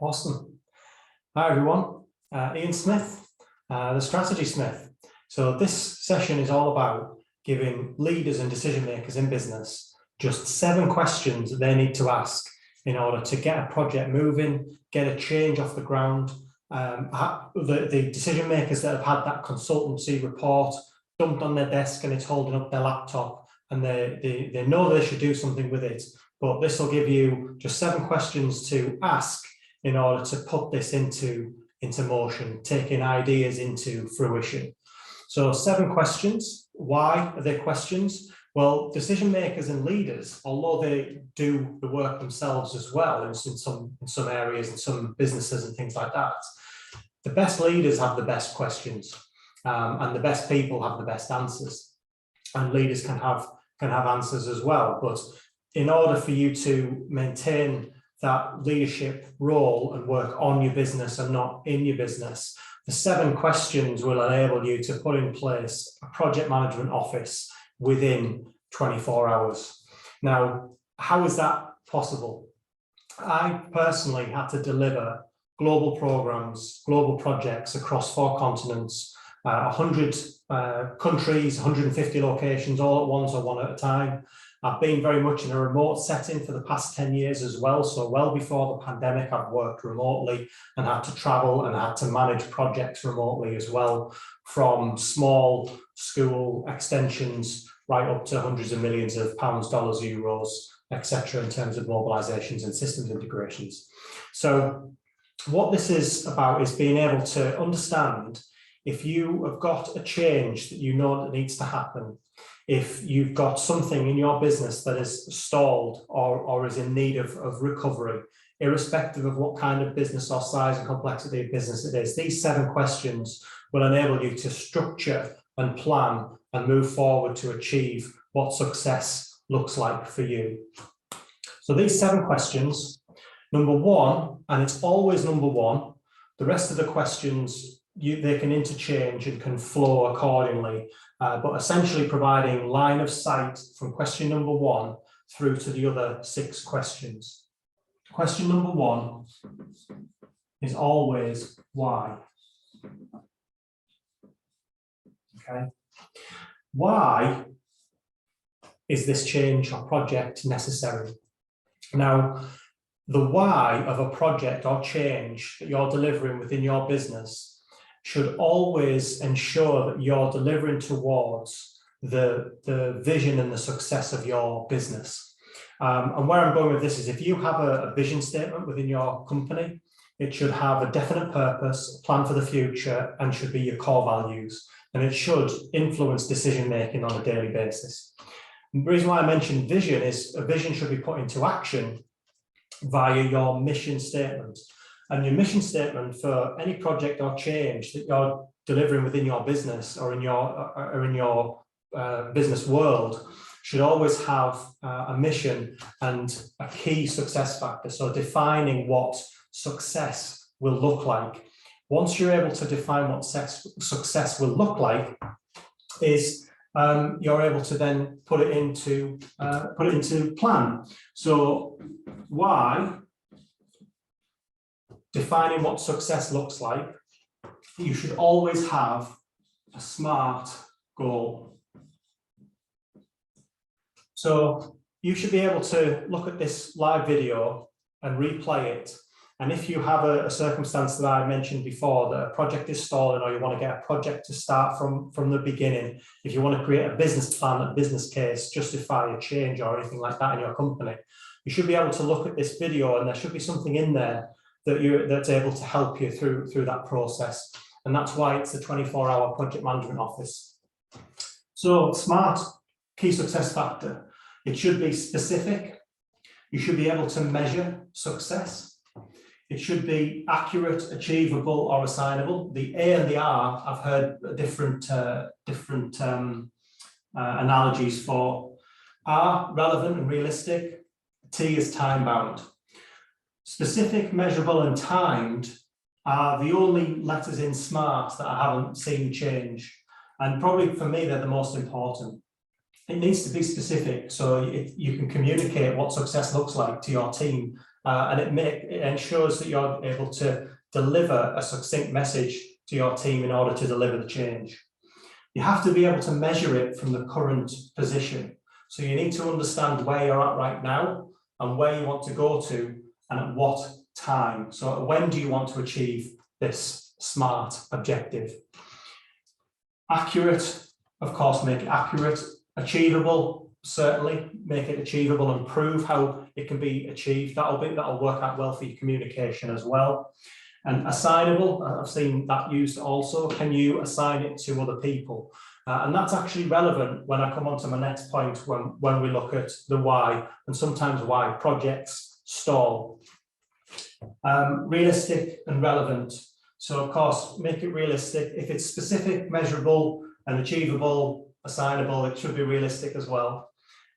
Awesome. Hi everyone, Ian Smith, the Strategy Smith. So this session is all about giving leaders and decision makers in business just 7 questions that they need to ask in order to get a project moving, get a change off the ground. The decision makers that have had that consultancy report dumped on their desk and it's holding up their laptop and they know they should do something with it, but this will give you just 7 questions to ask in order to put this into motion, taking ideas into fruition. So 7 questions. Why are they questions? Well, decision makers and leaders, although they do the work themselves as well in some areas, in some businesses and things like that, the best leaders have the best questions, and the best people have the best answers. And leaders can have answers as well. But in order for you to maintain that leadership role and work on your business and not in your business, the 7 questions will enable you to put in place a project management office within 24 hours. Now, how is that possible? I personally had to deliver global programs, global projects across 4 continents, 100 countries, 150 locations, all at once or one at a time. I've been very much in a remote setting for the past 10 years as well. So well before the pandemic, I've worked remotely and had to travel and had to manage projects remotely as well, from small school extensions right up to hundreds of millions of pounds, dollars, euros, etc. in terms of mobilizations and systems integrations. So what this is about is being able to understand if you have got a change that you know that needs to happen, if you've got something in your business that is stalled or is in need of recovery, irrespective of what kind of business or size and complexity of business it is, these 7 questions will enable you to structure and plan and move forward to achieve what success looks like for you. So these 7 questions, number 1, and it's always number 1, the rest of the questions they can interchange and can flow accordingly, but essentially providing line of sight from question number 1 through to the other 6 questions. Question number 1 is always why. Okay. Why is this change or project necessary? Now, the why of a project or change that you're delivering within your business should always ensure that you're delivering towards the vision and the success of your business. And where I'm going with this is, if you have a vision statement within your company, it should have a definite purpose, a plan for the future, and should be your core values. And it should influence decision making on a daily basis. And the reason why I mentioned vision is a vision should be put into action via your mission statement. And your mission statement for any project or change that you're delivering within your business or in your business world should always have a mission and a key success factor. So defining what success will look like. Once you're able to define what success will look like, is you're able to then put it into plan. So why? Defining what success looks like, you should always have a SMART goal. So you should be able to look at this live video and replay it. And if you have a circumstance that I mentioned before, that a project is stalling, or you want to get a project to start from the beginning, if you want to create a business plan, a business case, justify a change or anything like that in your company, you should be able to look at this video and there should be something in there that's able to help you through that process. And that's why it's a 24-hour project management office. So SMART, key success factor. It should be specific. You should be able to measure success. It should be accurate, achievable, or assignable. The A and the R, I've heard different analogies for. R, relevant and realistic. T is time-bound. Specific, measurable, and timed are the only letters in SMART that I haven't seen change. And probably for me, they're the most important. It needs to be specific, so you can communicate what success looks like to your team and it ensures that you're able to deliver a succinct message to your team in order to deliver the change. You have to be able to measure it from the current position. So you need to understand where you're at right now and where you want to go to and at what time. So when do you want to achieve this SMART objective? Accurate, of course, make it accurate. Achievable, certainly make it achievable and prove how it can be achieved. That'll work out well for your communication as well. And assignable, I've seen that used also. Can you assign it to other people? And that's actually relevant when I come on to my next point when we look at the why and sometimes why projects stall. Realistic and relevant. So of course, make it realistic. If it's specific, measurable and achievable, assignable, it should be realistic as well.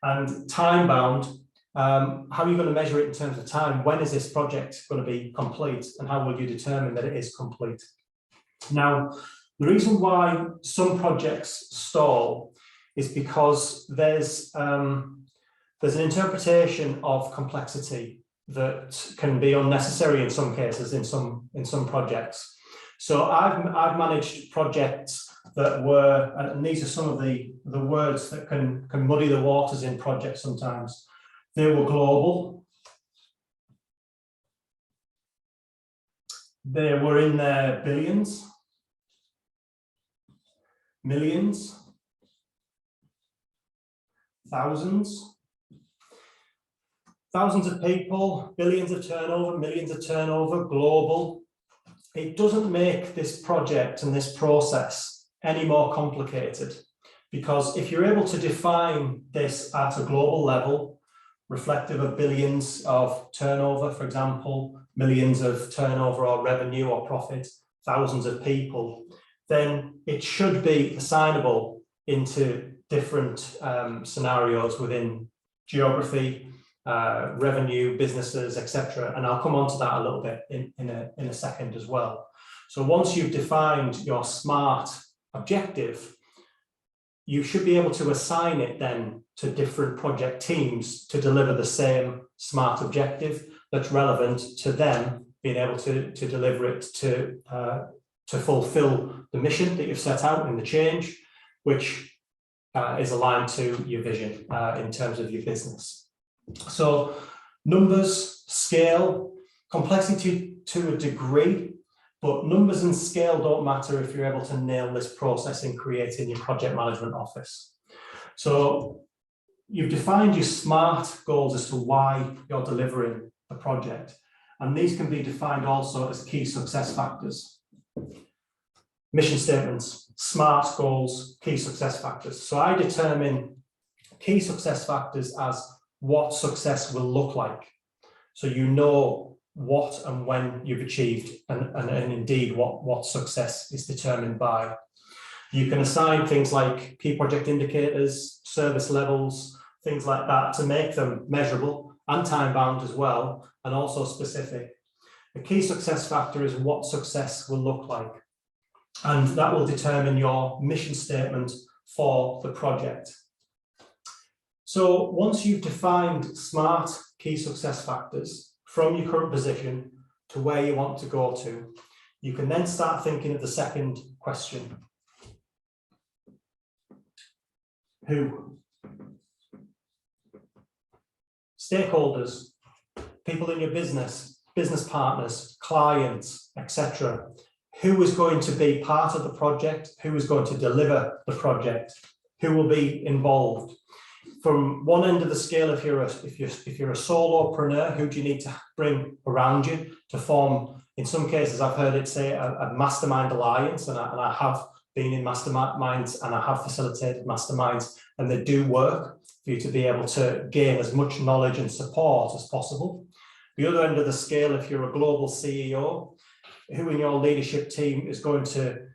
And time bound, how are you going to measure it in terms of time? When is this project going to be complete and how will you determine that it is complete? Now, the reason why some projects stall is because there's an interpretation of complexity that can be unnecessary in some cases, in some projects. So I've managed projects that were, and these are some of the words that can muddy the waters in projects sometimes. They were global. They were in their billions, millions, thousands of people, billions of turnover, millions of turnover, global. It doesn't make this project and this process any more complicated, because if you're able to define this at a global level, reflective of billions of turnover, for example, millions of turnover or revenue or profit, thousands of people, then it should be assignable into different scenarios within geography, revenue, businesses, etc. And I'll come on to that a little bit in a second as well. So once you've defined your SMART objective, you should be able to assign it then to different project teams to deliver the same SMART objective that's relevant to them being able to deliver it to fulfill the mission that you've set out in the change, which is aligned to your vision in terms of your business. So numbers, scale, complexity to a degree, but numbers and scale don't matter if you're able to nail this process in creating your project management office. So you've defined your SMART goals as to why you're delivering the project. And these can be defined also as key success factors. Mission statements, SMART goals, key success factors. So I determine key success factors as what success will look like. So you know what and when you've achieved and indeed what success is determined by. You can assign things like key project indicators, service levels, things like that to make them measurable and time bound as well, and also specific. The key success factor is what success will look like. And that will determine your mission statement for the project. So once you've defined SMART key success factors from your current position to where you want to go to, you can then start thinking of the second question. Who? Stakeholders, people in your business, business partners, clients, etc. Who is going to be part of the project? Who is going to deliver the project? Who will be involved? From one end of the scale, if you're a solopreneur, who do you need to bring around you to form? In some cases, I've heard it say a mastermind alliance, and I have been in masterminds and I have facilitated masterminds, and they do work for you to be able to gain as much knowledge and support as possible. The other end of the scale, if you're a global CEO, who in your leadership team is going to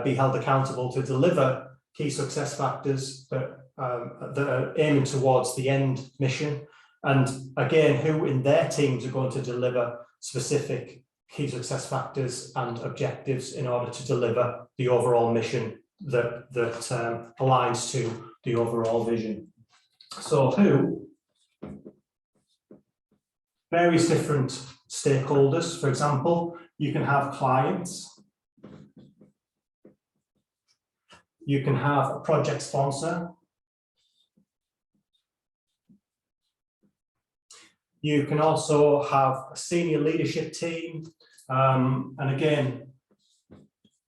be held accountable to deliver key success factors that are aiming towards the end mission, and again, who in their teams are going to deliver specific key success factors and objectives in order to deliver the overall mission that aligns to the overall vision. So who various different stakeholders. For example, you can have clients, you can have a project sponsor, you can also have a senior leadership team, and again,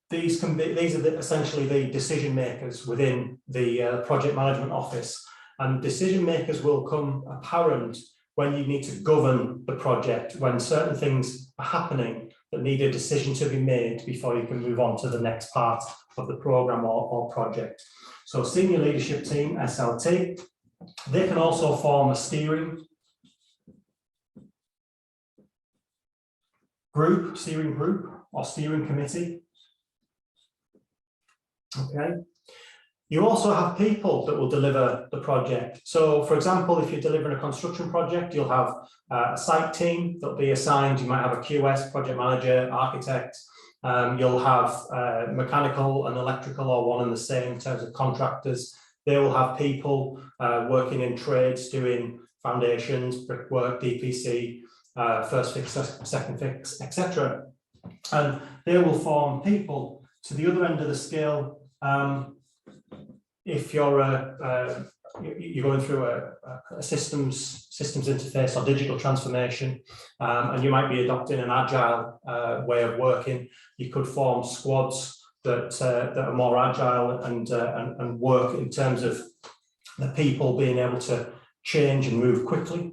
these are essentially the decision makers within the project management office, and decision makers will come apparent when you need to govern the project, when certain things are happening that need a decision to be made before you can move on to the next part of the program or project. So senior leadership team, SLT, they can also form a steering group or steering committee. Okay. You also have people that will deliver the project. So, for example, if you're delivering a construction project, you'll have a site team that'll be assigned. You might have a QS, project manager, architect. You'll have mechanical and electrical, or one and the same in terms of contractors. They will have people working in trades, doing foundations, brickwork, DPC, first fix, second fix, etc. And they will form people to the other end of the scale. If you're going through a systems interface or digital transformation, and you might be adopting an agile way of working, you could form squads that are more agile and work in terms of the people being able to change and move quickly.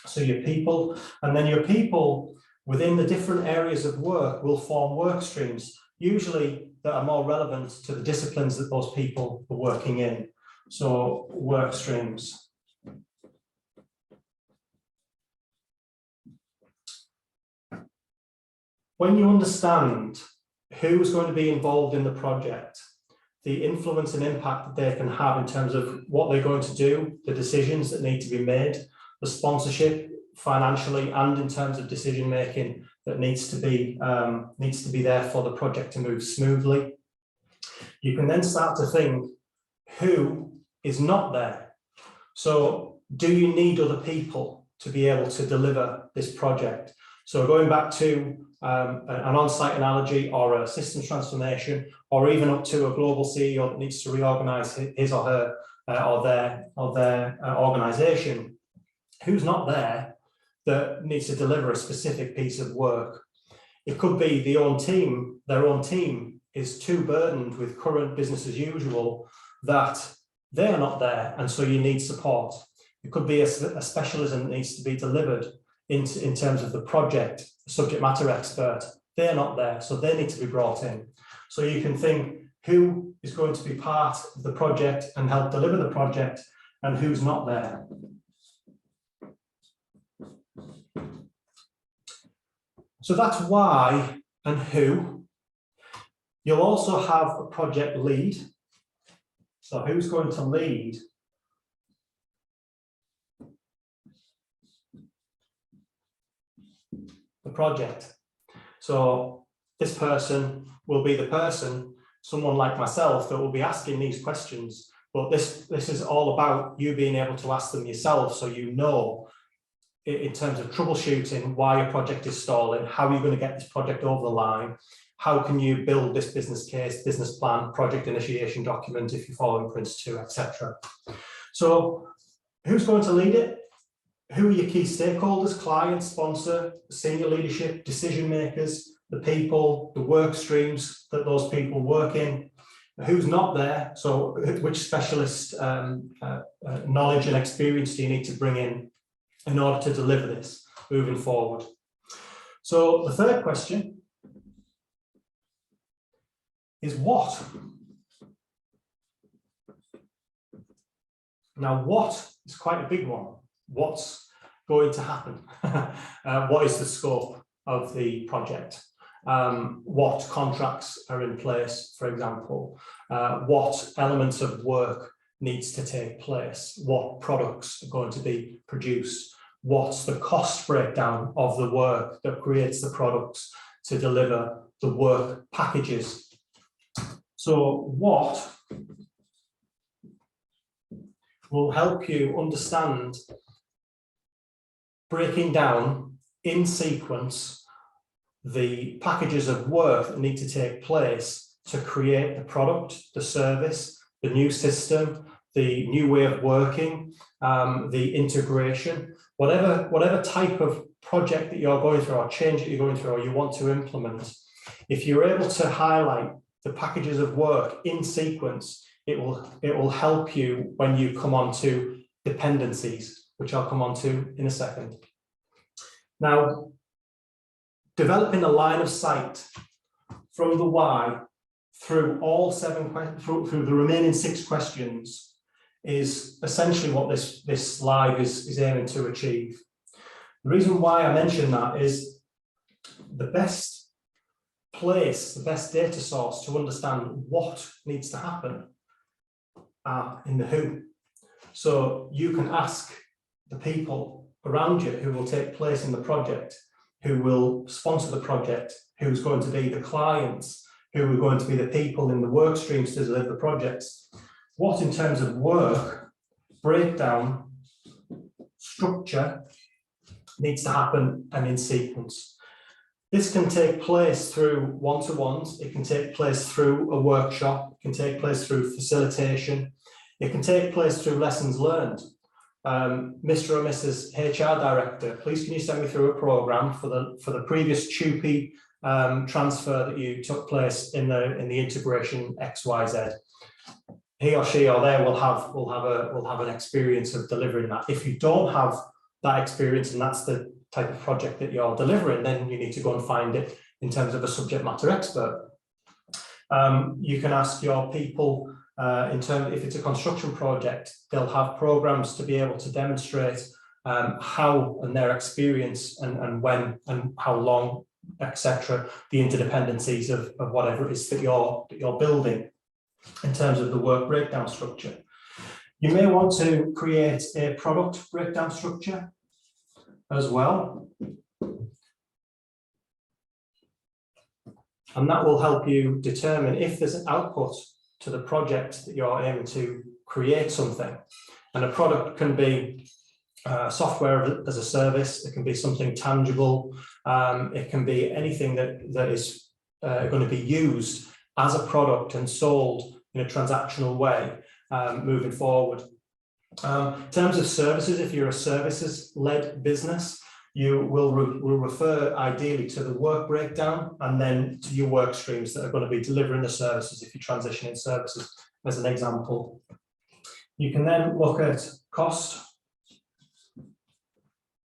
So your people, and then your people within the different areas of work will form work streams, usually that are more relevant to the disciplines that those people are working in. So work streams. When you understand who's going to be involved in the project, the influence and impact that they can have in terms of what they're going to do, the decisions that need to be made, the sponsorship financially and in terms of decision making that needs to be there for the project to move smoothly. You can then start to think, who is not there? So do you need other people to be able to deliver this project? So going back to an on-site analogy or a systems transformation, or even up to a global CEO that needs to reorganize his or her or their organization, who's not there that needs to deliver a specific piece of work? It could be their own team is too burdened with current business as usual that they're not there, and so you need support. It could be a specialism that needs to be delivered in terms of the project, subject matter expert. They're not there, so they need to be brought in. So you can think who is going to be part of the project and help deliver the project, and who's not there. So that's why and who. You'll also have a project lead. So who's going to lead the project? So this person will be the person, someone like myself, that will be asking these questions. But this is all about you being able to ask them yourself, so you know, in terms of troubleshooting, why a project is stalling, how are you going to get this project over the line, how can you build this business case, business plan, project initiation document if you're following Prince 2, etc. So who's going to lead it? Who are your key stakeholders? Client, sponsor, senior leadership, decision makers, the people, the work streams that those people work in. Who's not there? So which specialist knowledge and experience do you need to bring in order to deliver this moving forward? So the third question is what? Now, what is quite a big one. What's going to happen? What is the scope of the project? What contracts are in place, for example? What elements of work needs to take place? What products are going to be produced? What's the cost breakdown of the work that creates the products to deliver the work packages? So what will help you understand breaking down in sequence the packages of work that need to take place to create the product, the service, the new system, the new way of working, the integration, whatever type of project that you're going through or change that you're going through or you want to implement. If you're able to highlight the packages of work in sequence, it will help you when you come on to dependencies, which I'll come on to in a second. Now, developing a line of sight from the why through all through the remaining 6 questions is essentially what this live is aiming to achieve. The reason why I mention that is the best place, the best data source to understand what needs to happen in the who. So you can ask the people around you who will take place in the project, who will sponsor the project, who's going to be the clients, who are going to be the people in the work streams to deliver the projects. What in terms of work, breakdown, structure needs to happen and in sequence. This can take place through one-to-ones, it can take place through a workshop, it can take place through facilitation, it can take place through lessons learned. Mr. or Mrs. HR Director, please can you send me through a programme for the previous TUPE transfer that you took place in the integration XYZ. He or she or they will have an experience of delivering that. If you don't have that experience and that's the type of project that you're delivering, then you need to go and find it in terms of a subject matter expert. You can ask your people if it's a construction project, they'll have programs to be able to demonstrate how and their experience and when and how long, etc., the interdependencies of whatever it is that you're building in terms of the work breakdown structure. You may want to create a product breakdown structure as well. And that will help you determine if there's an output to the project that you're aiming to create something. And a product can be software as a service, it can be something tangible, it can be anything that is going to be used as a product and sold in a transactional way moving forward. In terms of services, if you're a services-led business, you will refer ideally to the work breakdown and then to your work streams that are going to be delivering the services if you transition in services, as an example. You can then look at cost.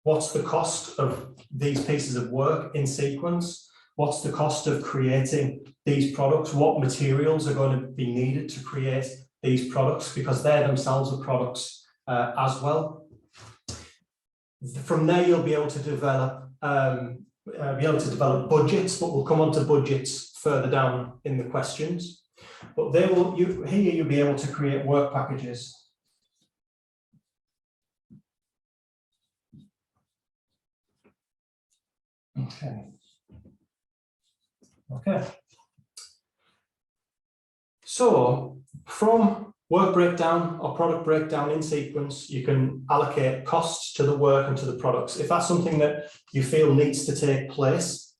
What's the cost of these pieces of work in sequence? What's the cost of creating these products? What materials are going to be needed to create these products? Because they themselves are products as well. From there, you'll be able to develop budgets, but we'll come on to budgets further down in the questions. But here you'll be able to create work packages. Okay. So from work breakdown or product breakdown in sequence, you can allocate costs to the work and to the products. If that's something that you feel needs to take place,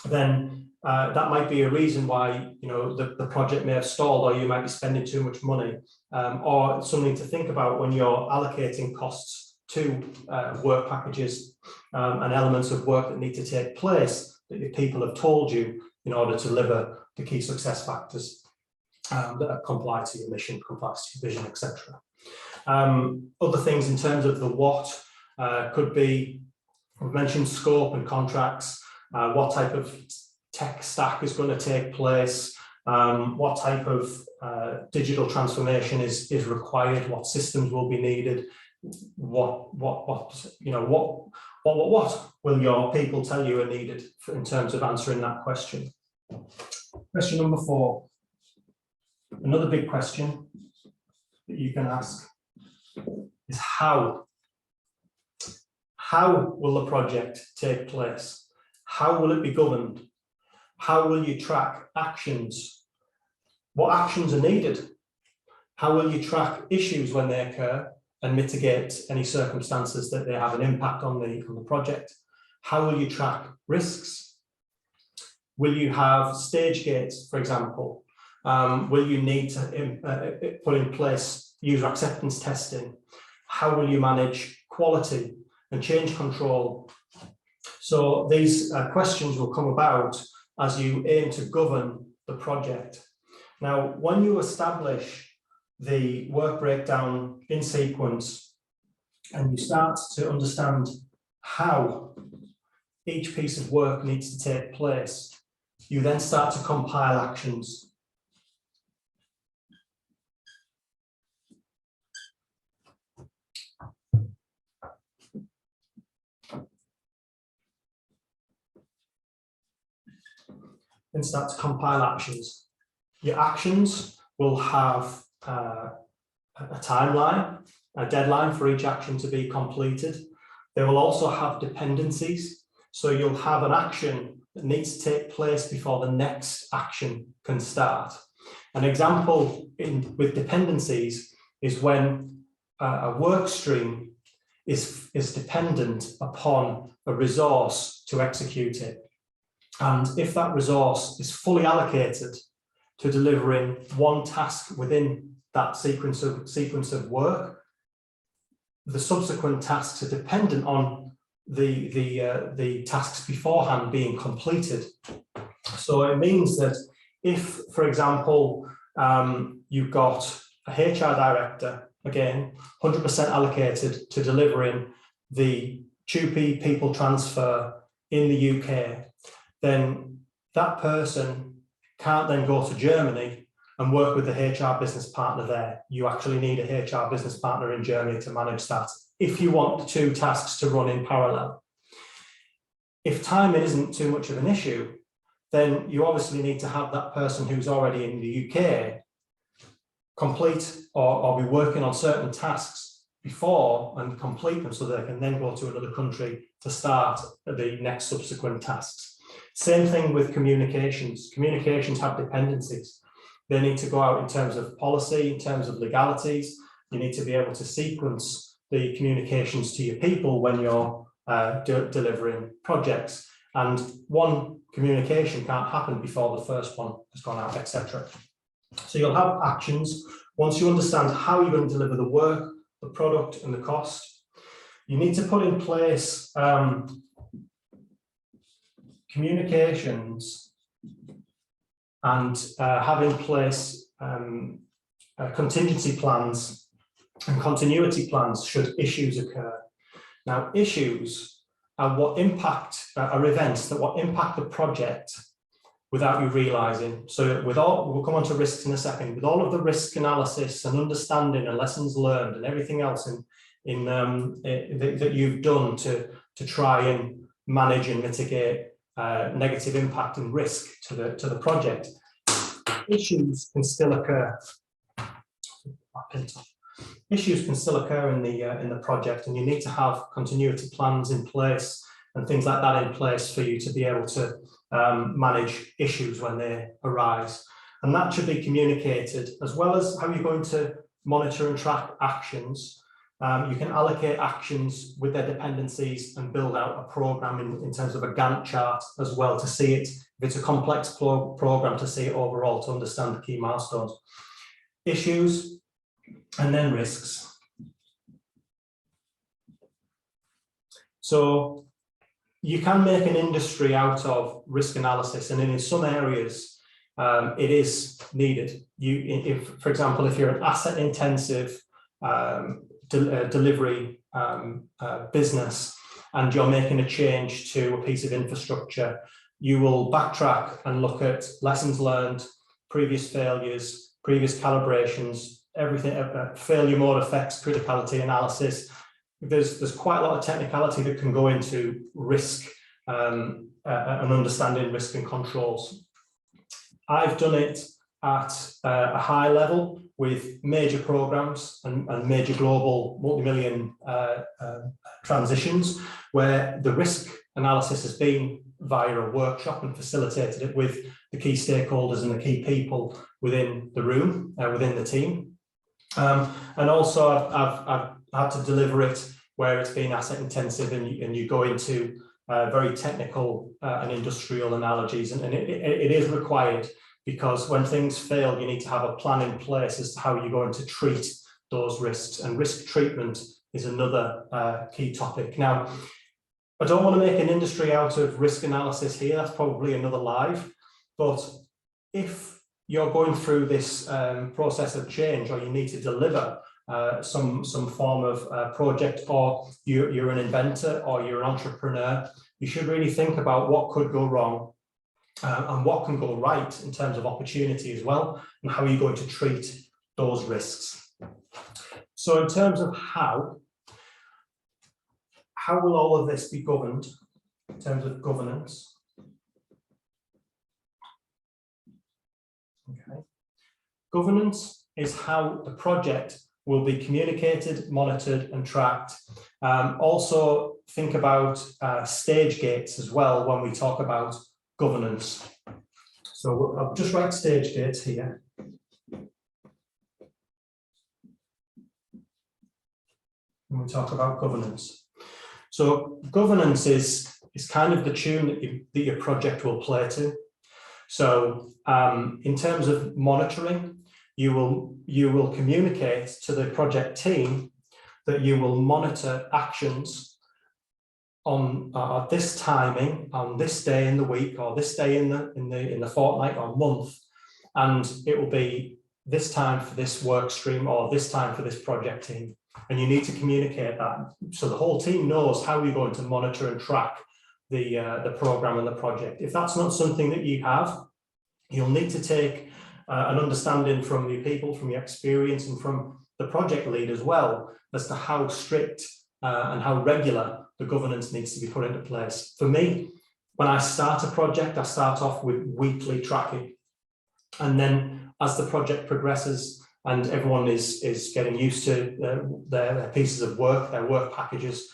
then that might be a reason why the project may have stalled, or you might be spending too much money, or something to think about when you're allocating costs to work packages and elements of work that need to take place that your people have told you in order to deliver the key success factors that comply to your mission, comply to your vision, etc. Other things in terms of the what could be, we've mentioned scope and contracts, what type of tech stack is going to take place, what type of digital transformation is required, what systems will be needed, what will your people tell you are needed in terms of answering that question. Question number 4. Another big question that you can ask is how. How will the project take place? How will it be governed? How will you track actions? What actions are needed? How will you track issues when they occur? and mitigate any circumstances that they have an impact on the project? How will you track risks? Will you have stage gates, for example? Will you need to put in place user acceptance testing? How will you manage quality and change control? So these questions will come about as you aim to govern the project. Now, when you establish the work breakdown in sequence and you start to understand how each piece of work needs to take place, you then start to compile actions. Then start to compile actions. Your actions will have a timeline, a deadline for each action to be completed. They will also have dependencies. So you'll have an action that needs to take place before the next action can start. An example with dependencies is when a work stream is dependent upon a resource to execute it. And if that resource is fully allocated to delivering one task within that sequence of work, the subsequent tasks are dependent on the tasks beforehand being completed. So it means that if, for example, you've got a HR director, again, 100% allocated to delivering the 2P people transfer in the UK, then that person can't then go to Germany and work with the HR business partner there. You actually need a HR business partner in Germany to manage that if you want the two tasks to run in parallel. If timing isn't too much of an issue, then you obviously need to have that person who's already in the UK complete or be working on certain tasks before and complete them so they can then go to another country to start the next subsequent tasks. Same thing with communications. Communications have dependencies. They need to go out in terms of policy, in terms of legalities. You need to be able to sequence the communications to your people when you're delivering projects. And one communication can't happen before the first one has gone out, etc. So you'll have actions. Once you understand how you're going to deliver the work, the product, and the cost, you need to put in place communications and have in place contingency plans and continuity plans should issues occur. Now, issues are are events that will impact the project without you realizing. So we'll come on to risks in a second. With all of the risk analysis and understanding and lessons learned and everything else that you've done to try and manage and mitigate negative impact and risk to the project, issues can still occur. Issues can still occur in the project, and you need to have continuity plans in place and things like that in place for you to be able to manage issues when they arise. And that should be communicated, as well as how you're going to monitor and track actions. You can allocate actions with their dependencies and build out a program in terms of a Gantt chart as well to see it. If it's a complex program, to see it overall, to understand the key milestones. Issues and then risks. So you can make an industry out of risk analysis, and in some areas it is needed. For example, if you're an asset intensive delivery business and you're making a change to a piece of infrastructure, you will backtrack and look at lessons learned, previous failures, previous calibrations, everything, failure mode effects, criticality analysis. There's quite a lot of technicality that can go into risk and understanding risk and controls. I've done it at a high level with major programs and major global multi-million transitions, where the risk analysis has been via a workshop and facilitated it with the key stakeholders and the key people within the room, within the team. And also I've had to deliver it where it's been asset intensive, and you go into very technical and industrial analogies, and it is required, because when things fail, you need to have a plan in place as to how you're going to treat those risks, and risk treatment is another key topic. Now, I don't want to make an industry out of risk analysis here, that's probably another live, but if you're going through this process of change, or you need to deliver some form of project, or you're an inventor or you're an entrepreneur, you should really think about what could go wrong and what can go right in terms of opportunity as well, and how are you going to treat those risks. So in terms of how will all of this be governed in terms of governance? Okay. Governance is how the project will be communicated, monitored and tracked. Also think about stage gates as well when we talk about governance. So I'll just write stage gates here. When we talk about governance. So governance is kind of the tune that your project will play to. So in terms of monitoring, you will communicate to the project team that you will monitor actions on this timing, on this day in the week, or this day in the fortnight or month, and it will be this time for this work stream, or this time for this project team. And you need to communicate that so the whole team knows how you're going to monitor and track the program and the project. If that's not something that you have, you'll need to take an understanding from your people, from your experience, and from the project lead as well, as to how strict and how regular the governance needs to be put into place. For me, when I start a project, I start off with weekly tracking. And then as the project progresses and everyone is getting used to their pieces of work, their work packages,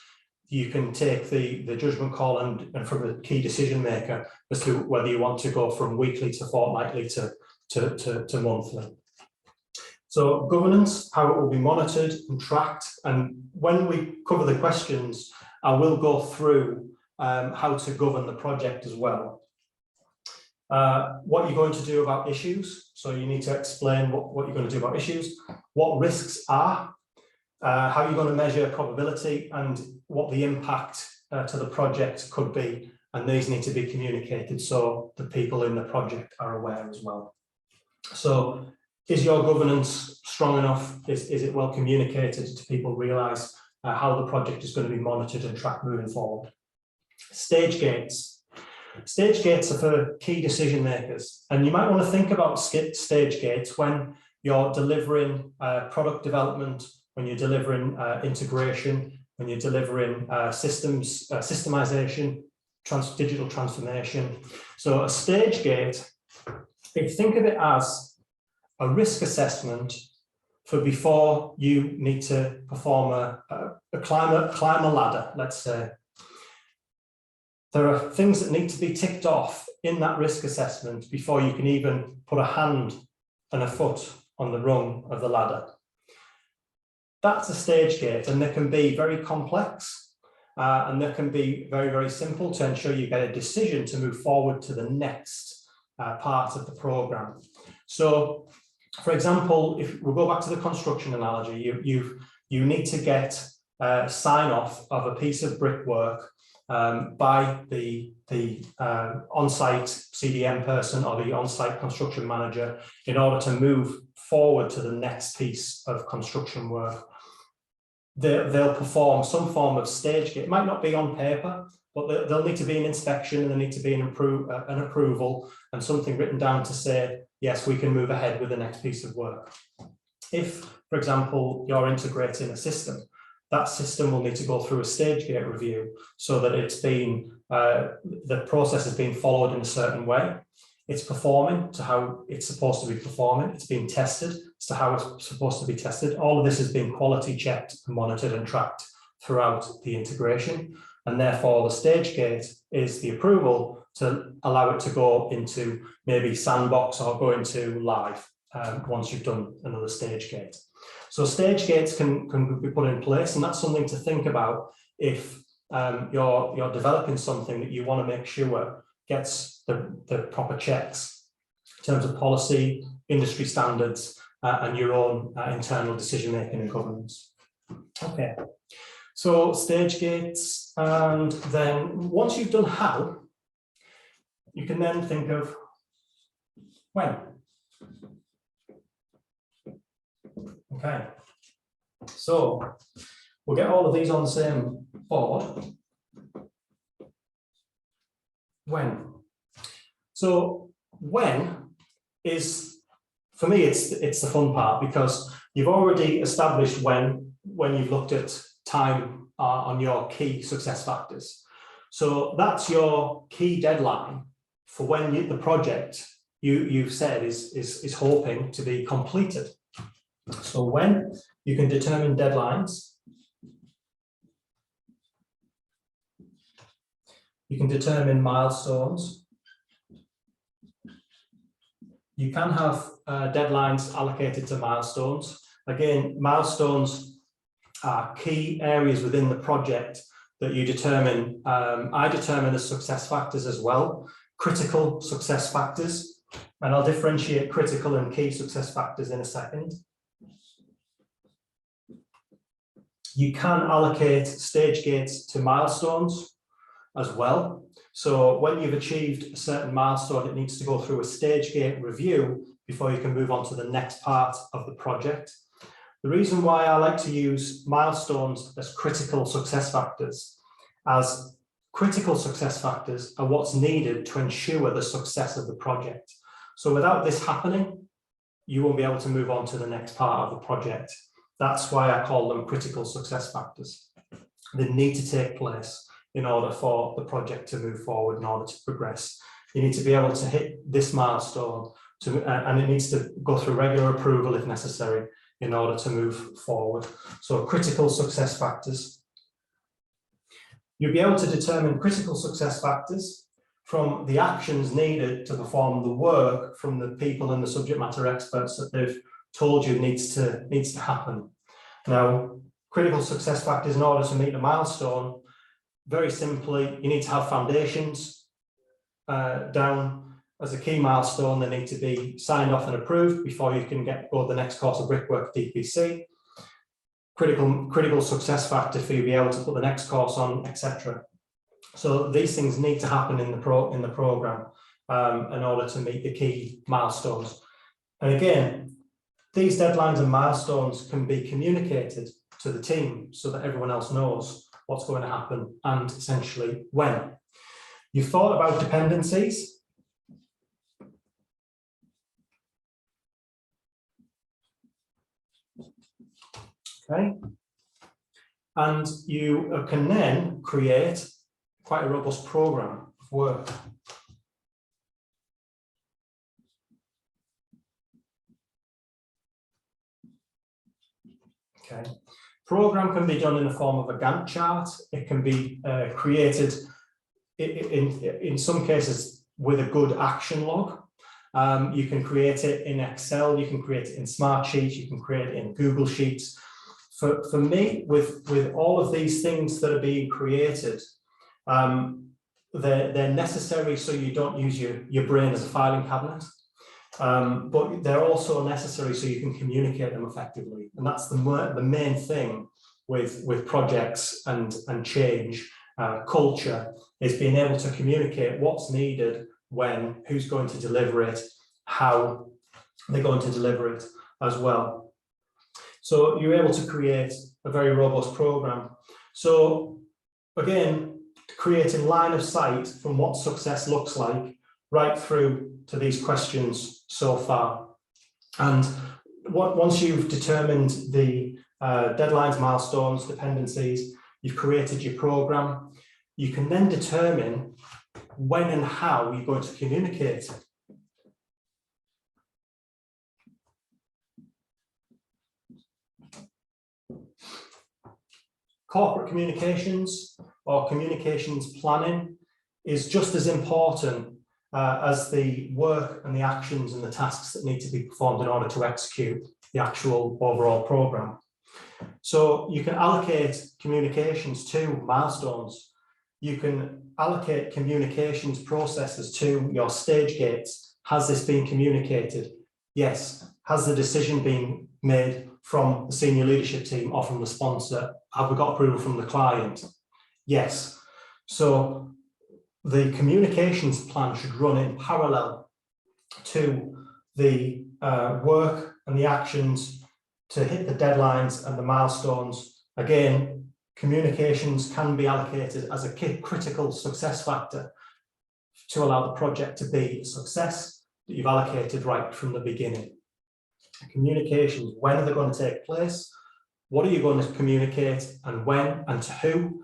you can take the judgment call and from a key decision maker as to whether you want to go from weekly to fortnightly to monthly. So governance, how it will be monitored and tracked. And when we cover the questions, I will go through how to govern the project as well. What you're going to do about issues. So you need to explain what you're going to do about issues, what risks are, how you're going to measure probability, and what the impact to the project could be. And these need to be communicated so the people in the project are aware as well. So is your governance strong enough? Is it well communicated to people realise how the project is going to be monitored and tracked moving forward? Stage gates. Stage gates are for key decision makers, and you might want to think about stage gates when you're delivering product development, when you're delivering integration, when you're delivering systemization, digital transformation. So a stage gate, if you think of it as a risk assessment for before you need to perform climb a ladder, let's say. There are things that need to be ticked off in that risk assessment before you can even put a hand and a foot on the rung of the ladder. That's a stage gate, and they can be very complex and they can be very, very simple to ensure you get a decision to move forward to the next part of the program. So, for example, if we go back to the construction analogy, you need to get sign off of a piece of brickwork by the on-site CDM person or the on-site construction manager in order to move forward to the next piece of construction work. They'll perform some form of stage gate. It might not be on paper, but there'll need to be an inspection, and there need to be an approval and something written down to say, yes, we can move ahead with the next piece of work. If, for example, you're integrating a system, that system will need to go through a stage gate review so that it's been, the process has been followed in a certain way. It's performing to how it's supposed to be performing. It's being tested as to how it's supposed to be tested. All of this has been quality checked, monitored and tracked throughout the integration. And therefore the stage gate is the approval to allow it to go into maybe sandbox or go into live once you've done another stage gate. So stage gates can be put in place, and that's something to think about if you're developing something that you want to make sure gets the proper checks in terms of policy, industry standards, and your own internal decision making and governance. Okay, so stage gates, and then once you've done how, you can then think of when. Okay, so we'll get all of these on the same board. When. So when is, for me, it's the fun part, because you've already established when you've looked at time on your key success factors. So that's your key deadline for when the project you've said is hoping to be completed. So when you can determine deadlines, you can determine milestones. You can have deadlines allocated to milestones. Again, milestones are key areas within the project that you determine. I determine the success factors as well, critical success factors, and I'll differentiate critical and key success factors in a second. You can allocate stage gates to milestones as well. So when you've achieved a certain milestone, it needs to go through a stage gate review before you can move on to the next part of the project. The reason why I like to use milestones as critical success factors, as critical success factors are what's needed to ensure the success of the project. So without this happening, you won't be able to move on to the next part of the project. That's why I call them critical success factors. They need to take place in order for the project to move forward, in order to progress. You need to be able to hit this milestone, and it needs to go through regular approval if necessary in order to move forward. So critical success factors. You'll be able to determine critical success factors from the actions needed to perform the work from the people and the subject matter experts that they've told you needs to happen. Now, critical success factors, in order to meet a milestone, very simply, you need to have foundations down as a key milestone. They need to be signed off and approved before you can go the next course of brickwork DPC. Critical success factor for you to be able to put the next course on, etc. So these things need to happen in the program in order to meet the key milestones. And again, these deadlines and milestones can be communicated to the team so that everyone else knows what's going to happen and essentially when. You've thought about dependencies. Okay. And you can then create quite a robust program of work. Okay. Program can be done in the form of a Gantt chart. It can be created in some cases with a good action log. You can create it in Excel, you can create it in Smartsheet, you can create it in Google Sheets. For me, with all of these things that are being created, they're necessary so you don't use your brain as a filing cabinet. But they're also necessary so you can communicate them effectively. And that's the main thing with projects and change, culture, is being able to communicate what's needed, when, who's going to deliver it, how they're going to deliver it as well. So you're able to create a very robust program. So again, creating line of sight from what success looks like right through to these questions so far. And once you've determined the deadlines, milestones, dependencies, you've created your program, you can then determine when and how you're going to communicate. Corporate communications or communications planning is just as important as the work and the actions and the tasks that need to be performed in order to execute the actual overall program. So you can allocate communications to milestones. You can allocate communications processes to your stage gates. Has this been communicated? Yes. Has the decision been made from the senior leadership team or from the sponsor? Have we got approval from the client? Yes. So the communications plan should run in parallel to the work and the actions to hit the deadlines and the milestones. Again, communications can be allocated as a critical success factor to allow the project to be a success that you've allocated right from the beginning. Communications, when are they going to take place? What are you going to communicate, and when and to who?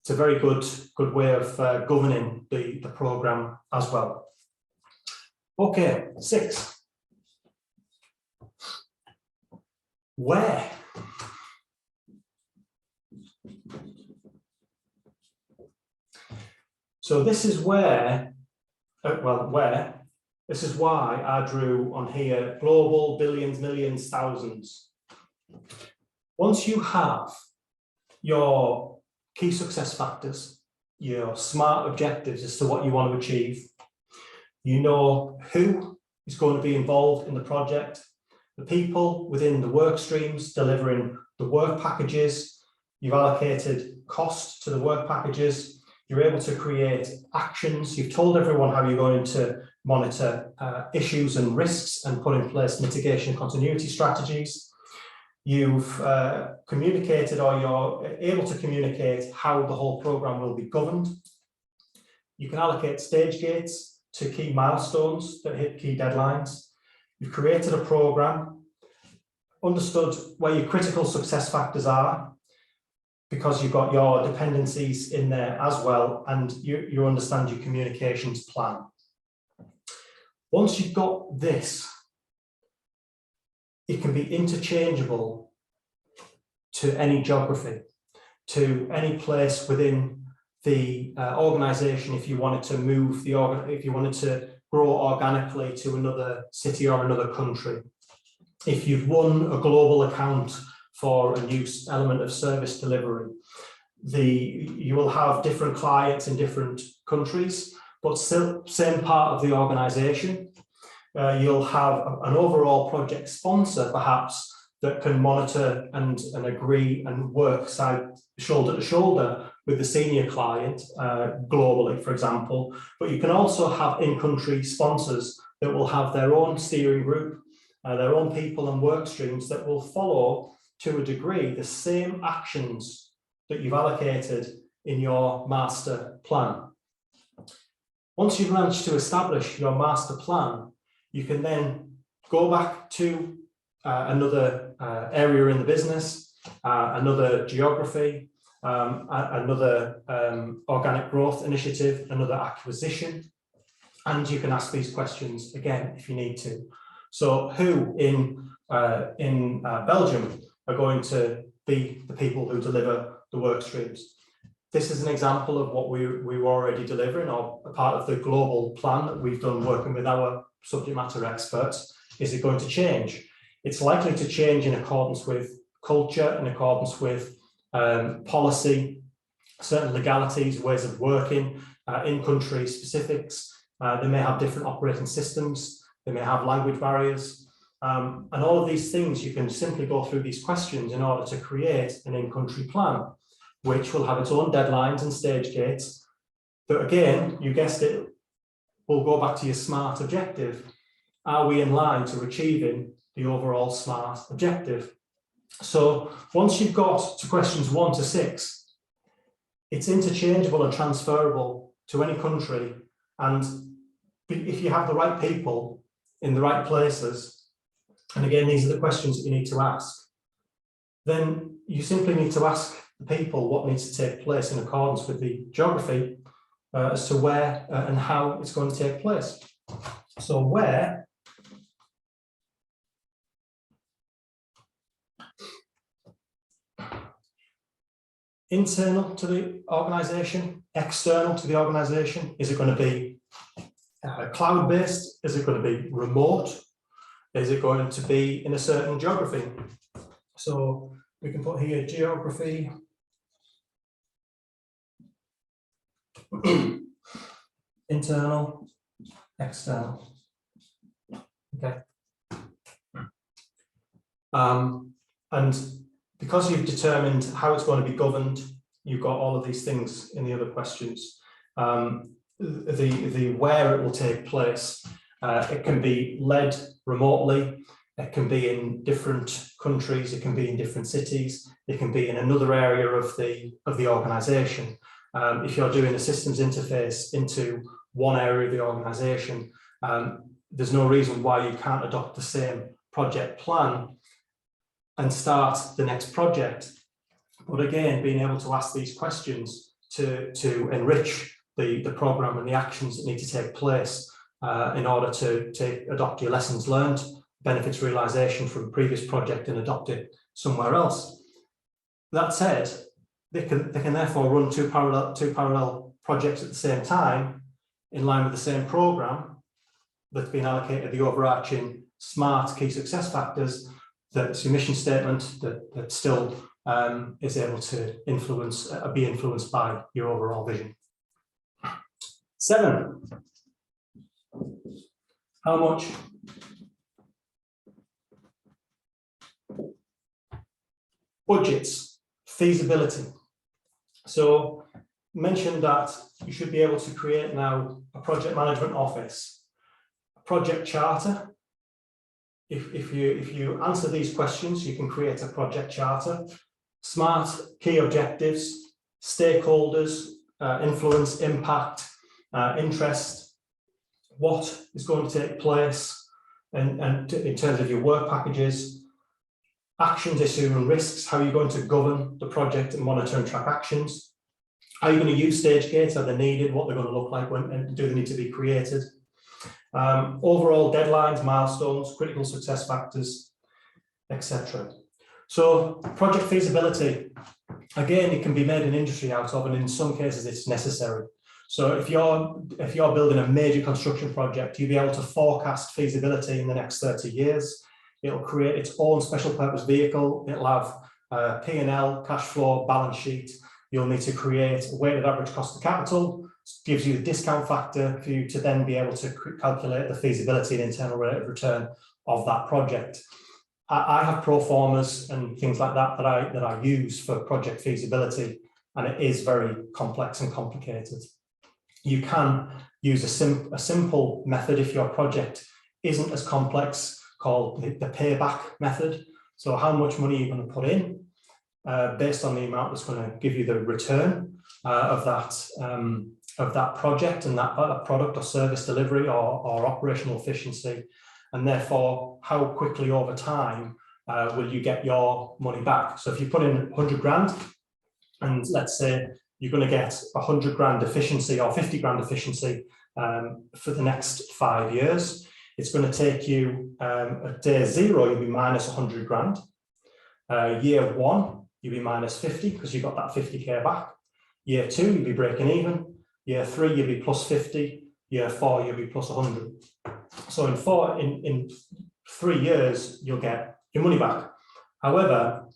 It's a very good way of governing the program as well. Okay, 6. Where? So this is where, this is why I drew on here global, billions, millions, thousands. Once you have your key success factors, your SMART objectives as to what you want to achieve, you know who is going to be involved in the project, the people within the work streams delivering the work packages, you've allocated cost to the work packages, you're able to create actions, you've told everyone how you're going to monitor issues and risks and put in place mitigation continuity strategies. You've communicated, or you're able to communicate how the whole program will be governed. You can allocate stage gates to key milestones that hit key deadlines. You've created a program, understood where your critical success factors are, because you've got your dependencies in there as well, and you understand your communications plan. Once you've got this, it can be interchangeable to any geography, to any place within the organisation. If you wanted to move if you wanted to grow organically to another city or another country, if you've won a global account for a new element of service delivery, you will have different clients in different countries, but still same part of the organisation. You'll have an overall project sponsor, perhaps, that can monitor and agree and work shoulder to shoulder with the senior client globally, for example. But you can also have in-country sponsors that will have their own steering group, their own people and work streams that will follow, to a degree, the same actions that you've allocated in your master plan. Once you've managed to establish your master plan, you can then go back to another area in the business, another geography, another organic growth initiative, another acquisition, and you can ask these questions again if you need to. So who in Belgium are going to be the people who deliver the work streams? This is an example of what we were already delivering, or a part of the global plan that we've done working with our subject matter experts. Is it going to change? It's likely to change in accordance with culture, in accordance with policy, certain legalities, ways of working, in-country specifics. They may have different operating systems, they may have language barriers, and all of these things you can simply go through these questions in order to create an in-country plan, which will have its own deadlines and stage gates. But again, you guessed it, we'll go back to your SMART objective. Are we in line to achieving the overall SMART objective? So once you've got to questions 1 to 6, it's interchangeable and transferable to any country. And if you have the right people in the right places, and again, these are the questions that you need to ask, then you simply need to ask the people what needs to take place in accordance with the geography as to where and how it's going to take place. So where internal to the organisation, external to the organisation? Is it going to be cloud-based? Is it going to be remote? Is it going to be in a certain geography? So we can put here geography. Internal, external. Okay. And because you've determined how it's going to be governed, you've got all of these things in the other questions. The where it will take place, it can be led remotely, it can be in different countries, it can be in different cities, it can be in another area of the organisation. If you're doing a systems interface into one area of the organisation, there's no reason why you can't adopt the same project plan and start the next project. But again, being able to ask these questions to enrich the program and the actions that need to take place in order to adopt your lessons learned, benefits realization from the previous project and adopt it somewhere else. That said, they can therefore run two parallel projects at the same time in line with the same program that's been allocated the overarching SMART key success factors. That's your mission statement that still is able to be influenced by your overall vision. 7. How much? Budgets, feasibility. So mentioned that you should be able to create now a project management office, a project charter. If you answer these questions, you can create a project charter. SMART, key objectives, stakeholders, influence, impact, interest, what is going to take place, and in terms of your work packages, actions, issues and risks, how you're going to govern the project and monitor and track actions. Are you going to use stage gates? Are they needed? What they're going to look like? When and do they need to be created? Overall deadlines, milestones, critical success factors, etc. So project feasibility, again, it can be made an industry out of, and in some cases it's necessary. So if you're building a major construction project, you'll be able to forecast feasibility in the next 30 years. It'll create its own special purpose vehicle. It'll have P&L, cash flow, balance sheet. You'll need to create a weighted average cost of capital, gives you the discount factor for you to then be able to calculate the feasibility and internal rate of return of that project. I have pro formas and things like that that I use for project feasibility, and it is very complex and complicated. You can use a simple method if your project isn't as complex, called the payback method. So how much money are you going to put in based on the amount that's going to give you the return of that project and that product or service delivery or operational efficiency, and therefore how quickly over time will you get your money back. So if you put in 100 grand and let's say you're going to get 100 grand efficiency or 50 grand efficiency for the next 5 years, it's going to take you at day 0 you'll be minus 100 grand. Year 1 you'll be minus 50 because you got that 50k back. Year 2 you'll be breaking even. Year 3 you'll be plus 50. Year 4 you'll be plus 100. So in 3 years you'll get your money back. However,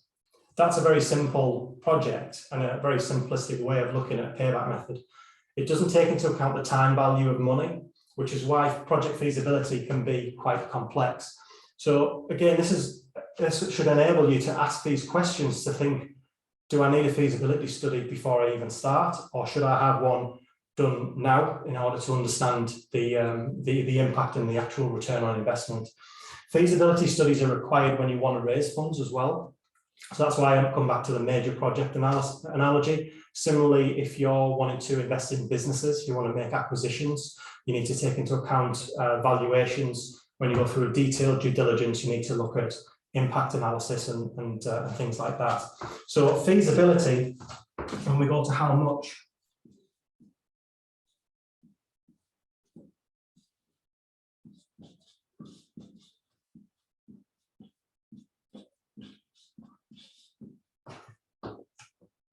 that's a very simple project and a very simplistic way of looking at a payback method. It doesn't take into account the time value of money, which is why project feasibility can be quite complex. So again, this should enable you to ask these questions, to think, do I need a feasibility study before I even start, or should I have one done now in order to understand the impact and the actual return on investment? Feasibility studies are required when you want to raise funds as well. So that's why I come back to the major project analogy. Similarly, if you're wanting to invest in businesses, you want to make acquisitions, you need to take into account valuations. When you go through a detailed due diligence, you need to look at impact analysis and things like that. So feasibility, when we go to how much,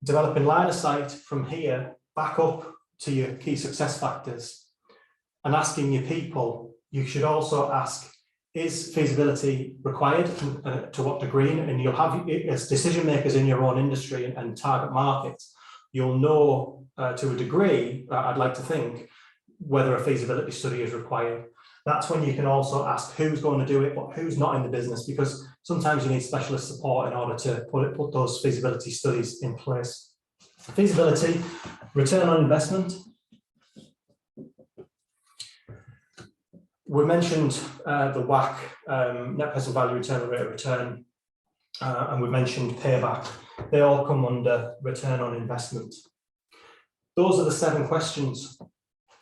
developing line of sight from here back up to your key success factors and asking your people. You should also ask, is feasibility required, to what degree? And you'll have, as decision makers in your own industry and target markets, you'll know to a degree, I'd like to think, whether a feasibility study is required. That's when you can also ask who's going to do it, but who's not in the business, because sometimes you need specialist support in order to put those feasibility studies in place. Feasibility, return on investment. We mentioned the WACC, net present value return, rate of return, and we mentioned payback. They all come under return on investment. Those are the 7 questions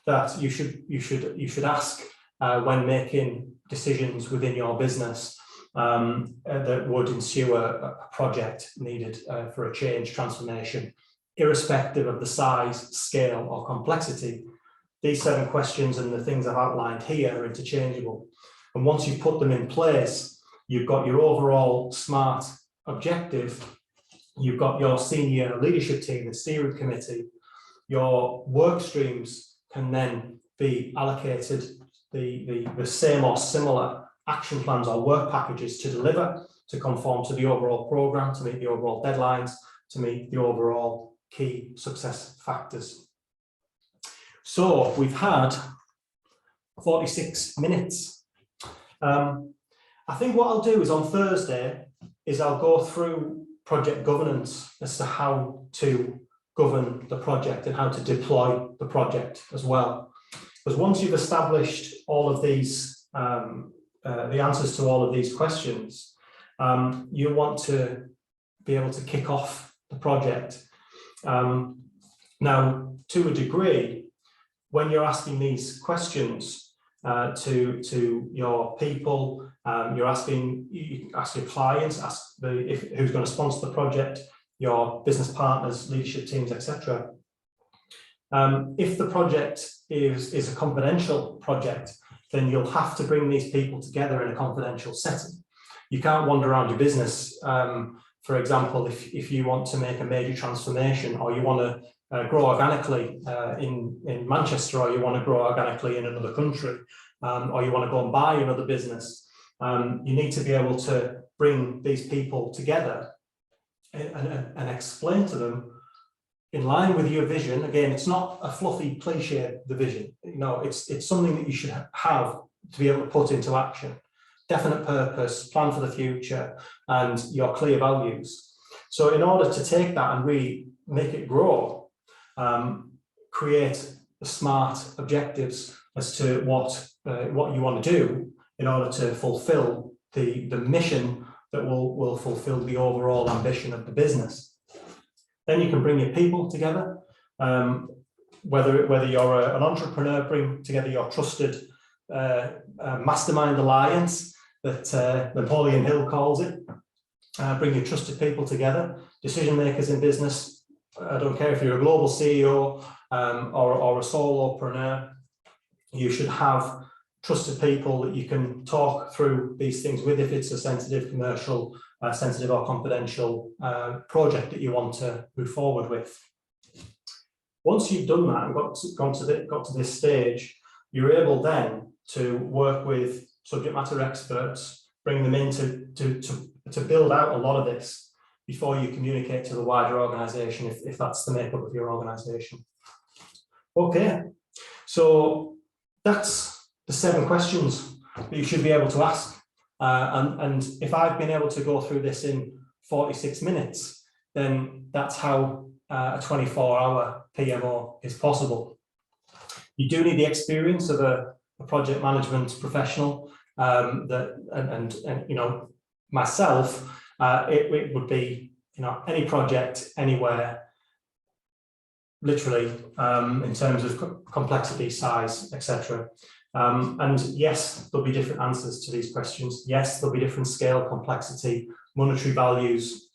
that you should ask when making decisions within your business that would ensue a project needed for a change, transformation, irrespective of the size, scale, or complexity. These 7 questions and the things I've outlined here are interchangeable. And once you've put them in place, you've got your overall SMART objective, you've got your senior leadership team, the steering committee, your work streams can then be allocated the same or similar action plans or work packages to deliver, to conform to the overall program, to meet the overall deadlines, to meet the overall key success factors. So we've had 46 minutes. I think what I'll do is on Thursday is I'll go through project governance as to how to govern the project and how to deploy the project as well. Because once you've established all of these, the answers to all of these questions, you want to be able to kick off the project. Now, to a degree, when you're asking these questions to your people, you ask your clients, ask who's going to sponsor the project, your business partners, leadership teams, etc. If the project is a confidential project, then you'll have to bring these people together in a confidential setting. You can't wander around your business. For example, if you want to make a major transformation, or you want to grow organically in Manchester, or you want to grow organically in another country, or you want to go and buy another business, you need to be able to bring these people together and explain to them in line with your vision. Again, it's not a fluffy cliche, the vision. You know, it's something that you should have to be able to put into action. Definite purpose, plan for the future, and your clear values. So in order to take that and really make it grow, create the SMART objectives as to what you want to do in order to fulfill the mission that will fulfill the overall ambition of the business. Then you can bring your people together. Whether you're an entrepreneur, bring together your trusted mastermind alliance that Napoleon Hill calls it. Bring your trusted people together, decision makers in business. I don't care if you're a global CEO or a solopreneur, you should have trusted people that you can talk through these things with if it's a sensitive commercial, sensitive or confidential project that you want to move forward with. Once you've done that and got to this stage, you're able then to work with subject matter experts, bring them in to build out a lot of this before you communicate to the wider organisation, if that's the makeup of your organisation. Okay, so that's the 7 questions that you should be able to ask. And if I've been able to go through this in 46 minutes, then that's how a 24-hour PMO is possible. You do need the experience of a project management professional, and you know, myself, it would be, you know, any project, anywhere, literally, in terms of complexity, size, etc. And yes, there'll be different answers to these questions. Yes, there'll be different scale, complexity, monetary values.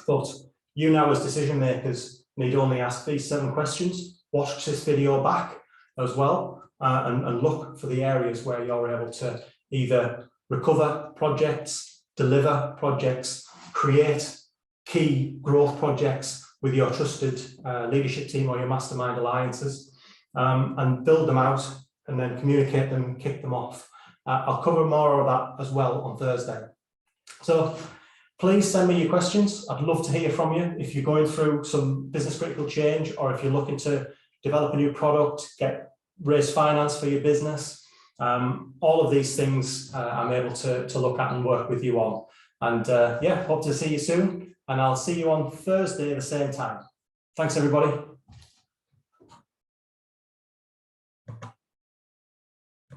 But you now, as decision makers, need only ask these 7 questions. Watch this video back as well, and look for the areas where you're able to either recover projects, deliver projects, create key growth projects with your trusted leadership team or your mastermind alliances, and build them out and then communicate them, kick them off. I'll cover more of that as well on Thursday. So please send me your questions. I'd love to hear from you if you're going through some business critical change, or if you're looking to develop a new product, raise finance for your business. All of these things I'm able to look at and work with you on. And yeah, hope to see you soon. And I'll see you on Thursday at the same time. Thanks, everybody.